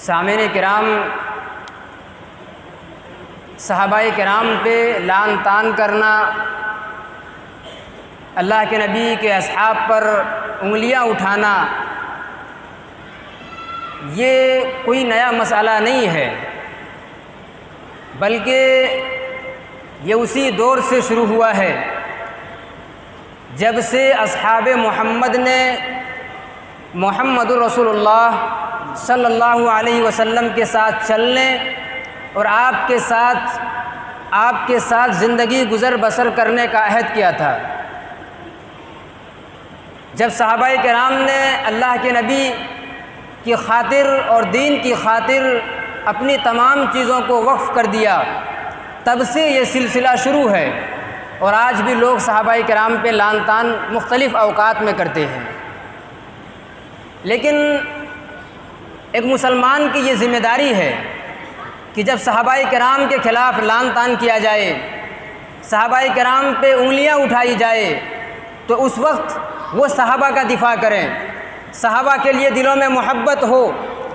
سامعین کرام، صحابہ کرام پہ لعن طعن کرنا، اللہ کے نبی کے اصحاب پر انگلیاں اٹھانا، یہ کوئی نیا مسئلہ نہیں ہے، بلکہ یہ اسی دور سے شروع ہوا ہے جب سے اصحاب محمد نے محمد رسول اللہ صلی اللہ علیہ وسلم کے ساتھ چلنے اور آپ کے ساتھ زندگی گزر بسر کرنے کا عہد کیا تھا۔ جب صحابہ کرام نے اللہ کے نبی کی خاطر اور دین کی خاطر اپنی تمام چیزوں کو وقف کر دیا، تب سے یہ سلسلہ شروع ہے، اور آج بھی لوگ صحابہ کرام پہ لعن طعن مختلف اوقات میں کرتے ہیں۔ لیکن ایک مسلمان کی یہ ذمہ داری ہے کہ جب صحابہ کرام کے خلاف لعن طعن کیا جائے، صحابہ کرام پہ انگلیاں اٹھائی جائے، تو اس وقت وہ صحابہ کا دفاع کریں، صحابہ کے لیے دلوں میں محبت ہو،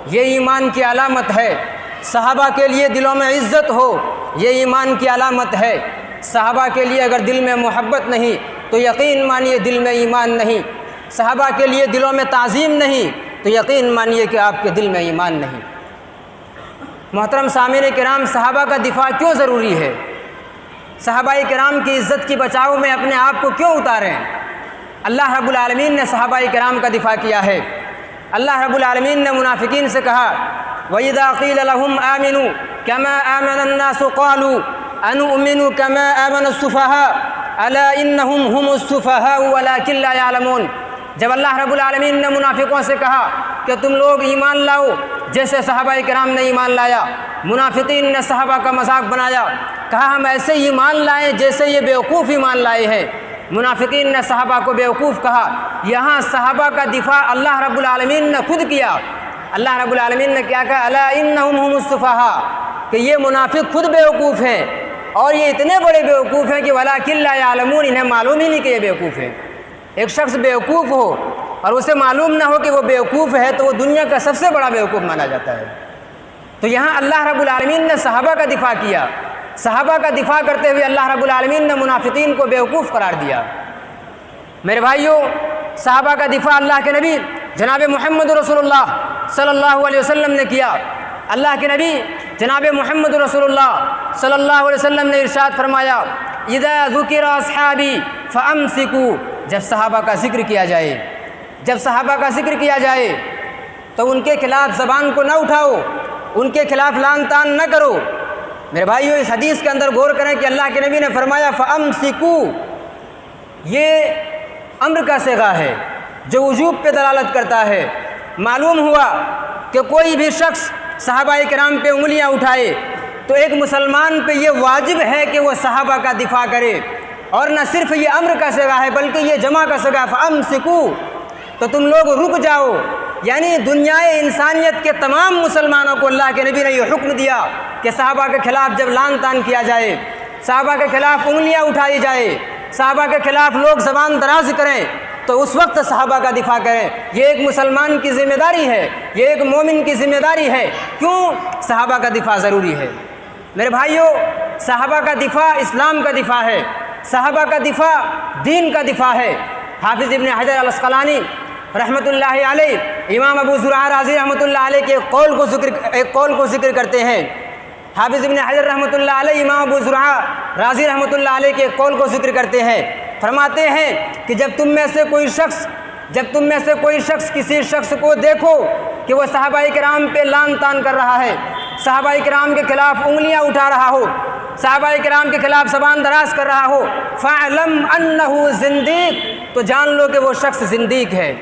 یہ ایمان کی علامت ہے، صحابہ کے لیے دلوں میں عزت ہو، یہ ایمان کی علامت ہے، صحابہ کے لیے اگر دل میں محبت نہیں تو یقین مانیے دل میں ایمان نہیں، صحابہ کے لیے دلوں میں تعظیم نہیں تو یقین مانیے کہ آپ کے دل میں ایمان نہیں۔ محترم سامعین کرام، صحابہ کا دفاع کیوں ضروری ہے؟ صحابہ کرام کی عزت کی بچاؤ میں اپنے آپ کو کیوں اتاریں؟ اللہ رب العالمین نے صحابہ کرام کا دفاع کیا ہے۔ اللہ رب العالمین نے منافقین سے کہا وَإِذَا قِيلَ لَهُمْ آمِنُوا كَمَا آمَنَ النَّاسُ قَالُوا أَنُؤْمِنُ كَمَا آمَنَ السُّفَهَاءُ أَلَا إِنَّهُمْ هُمُ السُّفَهَاءُ وَلَكِنْ لَا يَعْلَمُونَ۔ جب اللہ رب العالمین نے منافقوں سے کہا کہ تم لوگ ایمان لاؤ جیسے صحابہ کرام نے ایمان لایا، منافقین نے صحابہ کا مذاق بنایا، کہا ہم ایسے ایمان لائیں جیسے یہ بیوقوف ایمان لائے ہیں۔ منافقین نے صحابہ کو بیوقوف کہا۔ یہاں صحابہ کا دفاع اللہ رب العالمین نے خود کیا۔ اللہ رب العالمین نے کیا کہا؟ الا انہم هم السفہاء، کہ یہ منافق خود بیوقوف ہیں، اور یہ اتنے بڑے بیوقوف ہیں کہ ولکن لا یعلمون، انہیں معلوم ہی نہیں کہ یہ بیوقوف ہے۔ ایک شخص بیوقوف ہو اور اسے معلوم نہ ہو کہ وہ بیوقوف ہے تو وہ دنیا کا سب سے بڑا بیوقوف مانا جاتا ہے۔ تو یہاں اللہ رب العالمین نے صحابہ کا دفاع کیا۔ صحابہ کا دفاع کرتے ہوئے اللہ رب العالمین نے منافقین کو بیوقوف قرار دیا۔ میرے بھائیوں، صحابہ کا دفاع اللہ کے نبی جناب محمد رسول اللہ صلی اللہ علیہ وسلم نے کیا۔ اللہ کے نبی جناب محمد رسول اللہ صلی اللہ علیہ وسلم نے ارشاد فرمایا اذا ذکر اصحابی فامسکوا، جب صحابہ کا ذکر کیا جائے، جب صحابہ کا ذکر کیا جائے تو ان کے خلاف زبان کو نہ اٹھاؤ، ان کے خلاف لعن طعن نہ کرو۔ میرے بھائیوں، اس حدیث کے اندر غور کریں کہ اللہ کے نبی نے فرمایا فامسکوا، یہ امر کا صیغہ ہے جو وجوب پہ دلالت کرتا ہے۔ معلوم ہوا کہ کوئی بھی شخص صحابہ کرام پہ انگلیاں اٹھائے تو ایک مسلمان پہ یہ واجب ہے کہ وہ صحابہ کا دفاع کرے، اور نہ صرف یہ امر کا صیغہ ہے بلکہ یہ جمع کا صیغہ ہے فامسکوا، تو تم لوگ رک جاؤ۔ یعنی دنیائے انسانیت کے تمام مسلمانوں کو اللہ کے نبی نے یہ حکم دیا کہ صحابہ کے خلاف جب لعن طعن کیا جائے، صحابہ کے خلاف انگلیاں اٹھائی جائے، صحابہ کے خلاف لوگ زبان دراز کریں تو اس وقت صحابہ کا دفاع کریں۔ یہ ایک مسلمان کی ذمہ داری ہے، یہ ایک مومن کی ذمہ داری ہے۔ کیوں؟ صحابہ کا دفاع ضروری ہے۔ میرے بھائیوں، صحابہ کا دفاع اسلام کا دفاع ہے، صحابہ کا دفاع دین کا دفاع ہے۔ حافظ ابن حجر العسقلانی رحمۃ اللہ علیہ، امام ابو زرعہ رازی رحمۃ اللہ علیہ کے ایک قول کو ذکر کرتے ہیں۔ حافظ ابن حجر رحمۃ اللہ علیہ، امام ابو زرعہ رازی رحمۃ اللہ علیہ کے ایک قول کو ذکر کرتے ہیں۔ فرماتے ہیں کہ جب تم میں سے کوئی شخص کسی شخص کو دیکھو کہ وہ صحابہ کرام پہ لعن طعن کر رہا ہے، صحابہ کرام کے خلاف انگلیاں اٹھا رہا ہو، صحابہ کرام کے خلاف زبان دراز کر رہا ہو، فَاعْلَمْ أَنَّهُ زِنْدِيق، تو جان لو کہ وہ شخص زندیق ہے۔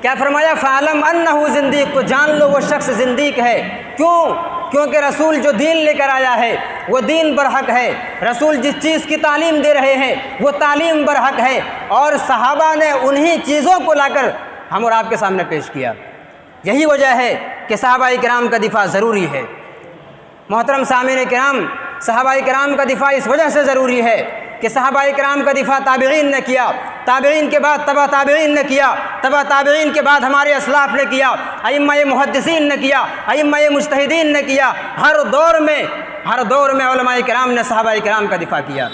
کیا فرمایا؟ فَاعْلَمْ أَنَّهُ زِنْدِيق، تو جان لو وہ شخص زندیق ہے۔ کیوں؟ کیونکہ رسول جو دین لے کر آیا ہے وہ دین برحق ہے، رسول جس چیز کی تعلیم دے رہے ہیں وہ تعلیم برحق ہے، اور صحابہ نے انہی چیزوں کو لا کر ہم اور آپ کے سامنے پیش کیا۔ یہی وجہ ہے کہ صحابہ کرام کا دفاع ضروری ہے۔ محترم سامعین کرام، صحابہ کرام کا دفاع اس وجہ سے ضروری ہے کہ صحابہ کرام کا دفاع تابعین نے کیا، تابعین کے بعد تبع تابعین نے کیا، تبع تابعین کے بعد ہمارے اسلاف نے کیا، ائمہ محدثین نے کیا، ائمہ مجتہدین نے کیا، ہر دور میں علماء کرام نے صحابہ کرام کا دفاع کیا۔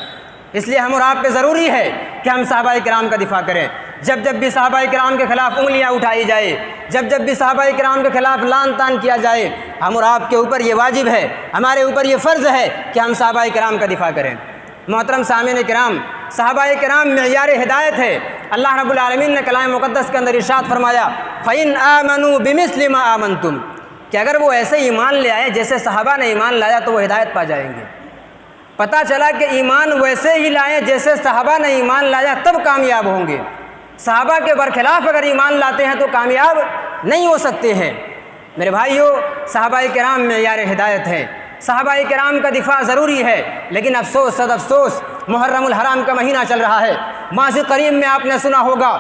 اس لیے ہم اور آپ پہ ضروری ہے کہ ہم صحابہ کرام کا دفاع کریں۔ جب بھی صحابہ کرام کے خلاف انگلیاں اٹھائی جائے، جب بھی صحابہ کرام کے خلاف لعن طعن کیا جائے، ہم اور آپ کے اوپر یہ واجب ہے، ہمارے اوپر یہ فرض ہے کہ ہم صحابہ کرام کا دفاع کریں۔ محترم سامعین کرام، صحابہ کرام معیار ہدایت ہے۔ اللہ رب العالمین نے کلام مقدس کے اندر ارشاد فرمایا فَإِنْ آمَنُوا بِمِثْلِ مَا آمَنْتُمْ، کہ اگر وہ ایسے ایمان لے آئے جیسے صحابہ نے ایمان لایا تو وہ ہدایت پا جائیں گے۔ پتہ چلا کہ ایمان ویسے ہی لائیں جیسے صحابہ نے ایمان لایا تب کامیاب ہوں گے۔ صحابہ کے برخلاف اگر ایمان لاتے ہیں تو کامیاب نہیں ہو سکتے ہیں۔ میرے بھائیو، صحابہ کرام معیار ہدایت ہیں، صحابہ کرام کا دفاع ضروری ہے، لیکن افسوس صد افسوس محرم الحرام کا مہینہ چل رہا ہے۔ ماضی قریب میں آپ نے سنا ہوگا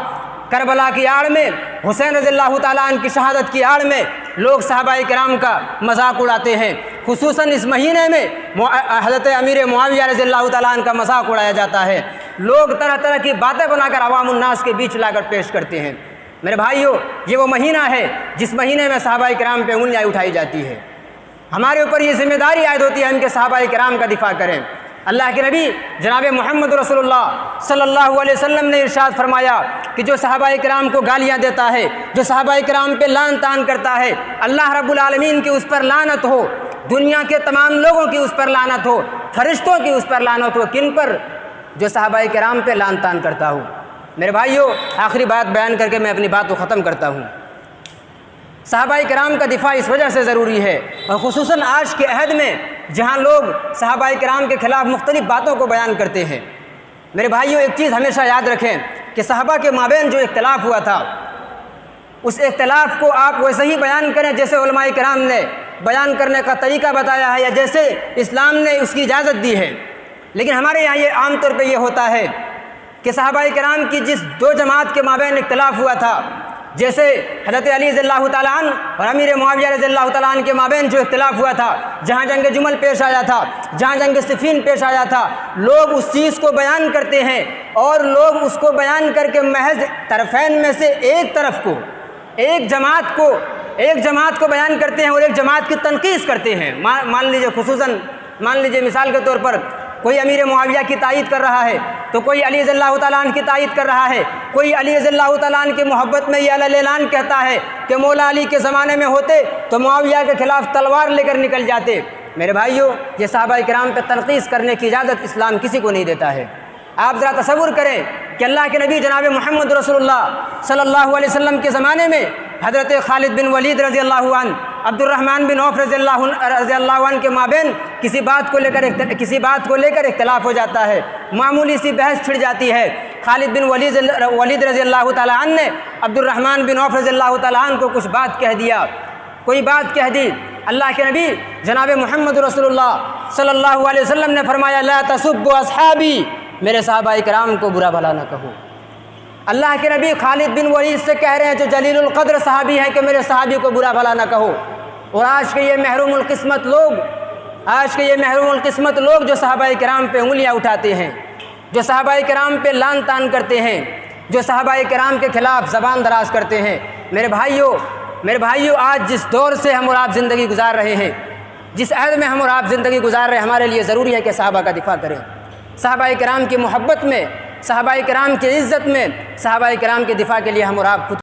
کربلا کی آڑ میں، حسین رضی اللہ تعالیٰ عنہ کی شہادت کی آڑ میں لوگ صحابہ کرام کا مذاق اڑاتے ہیں۔ خصوصاً اس مہینے میں حضرت امیر معاویہ رضی اللہ تعالیٰ عنہ کا مذاق اڑایا جاتا ہے۔ لوگ طرح طرح کی باتیں بنا کر عوام الناس کے بیچ لا کر پیش کرتے ہیں۔ میرے بھائیو، یہ وہ مہینہ ہے جس مہینے میں صحابہ کرام پہ انگلیاں اٹھائی جاتی ہے۔ ہمارے اوپر یہ ذمہ داری عائد ہوتی ہے ہم کہ صحابہ کرام کا دفاع کریں۔ اللہ کے نبی جناب محمد رسول اللہ صلی اللہ علیہ وسلم نے ارشاد فرمایا کہ جو صحابہ کرام کو گالیاں دیتا ہے، جو صحابہ کرام پہ لعن طعن کرتا ہے، اللہ رب العالمین کی اس پر لعنت ہو، دنیا کے تمام لوگوں کی اس پر لعنت ہو، فرشتوں کی اس پر لعنت ہو۔ کن پر؟ جو صحابہ کرام پہ لعن طعن کرتا ہو۔ میرے بھائیو، آخری بات بیان کر کے میں اپنی بات کو ختم کرتا ہوں۔ صحابہ کرام کا دفاع اس وجہ سے ضروری ہے، اور خصوصاً آج کے عہد میں جہاں لوگ صحابہ کرام کے خلاف مختلف باتوں کو بیان کرتے ہیں۔ میرے بھائیوں، ایک چیز ہمیشہ یاد رکھیں کہ صحابہ کے مابین جو اختلاف ہوا تھا، اس اختلاف کو آپ ویسے ہی بیان کریں جیسے علماء کرام نے بیان کرنے کا طریقہ بتایا ہے یا جیسے اسلام نے اس کی اجازت دی ہے۔ لیکن ہمارے یہاں یہ عام طور پہ یہ ہوتا ہے کہ صحابہ کرام کی جس دو جماعت کے مابین اختلاف ہوا تھا، جیسے حضرت علی رضی اللہ تعالیٰ عنہ اور امیر معاویہ رضی اللہ تعالیٰ عنہ کے مابین جو اختلاف ہوا تھا، جہاں جنگ جمل پیش آیا تھا، جہاں جنگ صفین پیش آیا تھا، لوگ اس چیز کو بیان کرتے ہیں اور لوگ اس کو بیان کر کے محض طرفین میں سے ایک طرف کو، ایک جماعت کو بیان کرتے ہیں اور ایک جماعت کی تنقید کرتے ہیں۔ مان لیجیے مثال کے طور پر کوئی امیر معاویہ کی تائید کر رہا ہے تو کوئی علی رضی اللہ تعالیٰ عنہ کی تائید کر رہا ہے، کوئی علی رضی اللہ تعالیٰ عنہ کی محبت میں یہ اعلان کہتا ہے کہ مولا علی کے زمانے میں ہوتے تو معاویہ کے خلاف تلوار لے کر نکل جاتے۔ میرے بھائیوں، یہ صحابہ کرام پہ تنقید کرنے کی اجازت اسلام کسی کو نہیں دیتا ہے۔ آپ ذرا تصور کریں کہ اللہ کے نبی جناب محمد رسول اللہ صلی اللہ علیہ وسلم کے زمانے میں حضرت خالد بن ولید رضی اللہ عنہ، عبد الرحمن بن عوف رضی اللہ عنہ کے مابین کسی بات کو لے کر اختلاف ہو جاتا ہے، معمولی سی بحث چھڑ جاتی ہے۔ خالد بن ولید رضی اللہ تعالیٰ عنہ نے عبد الرحمن بن عوف رضی اللہ تعالیٰ عنہ کو کچھ بات کہہ دیا، کوئی بات کہہ دی۔ اللہ کے نبی جناب محمد رسول اللہ صلی اللہ علیہ وسلم نے فرمایا لا تسبوا اصحابی، میرے صحابہ کرام کو برا بھلا نہ کہو۔ اللہ کے نبی خالد بن ولید سے کہہ رہے ہیں جو جلیل القدر صحابی ہیں کہ میرے صحابی کو برا بھلا نہ کہو۔ اور آج کے یہ محروم القسمت لوگ جو صحابہ کرام پہ انگلیاں اٹھاتے ہیں، جو صحابہ کرام پہ لعن طعن کرتے ہیں، جو صحابہ کرام کے خلاف زبان دراز کرتے ہیں، میرے بھائیوں آج جس دور سے ہم اور آپ زندگی گزار رہے ہیں، جس عہد میں ہم اور آپ زندگی گزار رہے ہیں، ہمارے لیے ضروری ہے کہ صحابہ کا دفاع کریں۔ صحابہ کرام کی محبت میں، صحابہ کرام کی عزت میں، صحابہ کرام کے دفاع کے لیے ہم اور آپ خود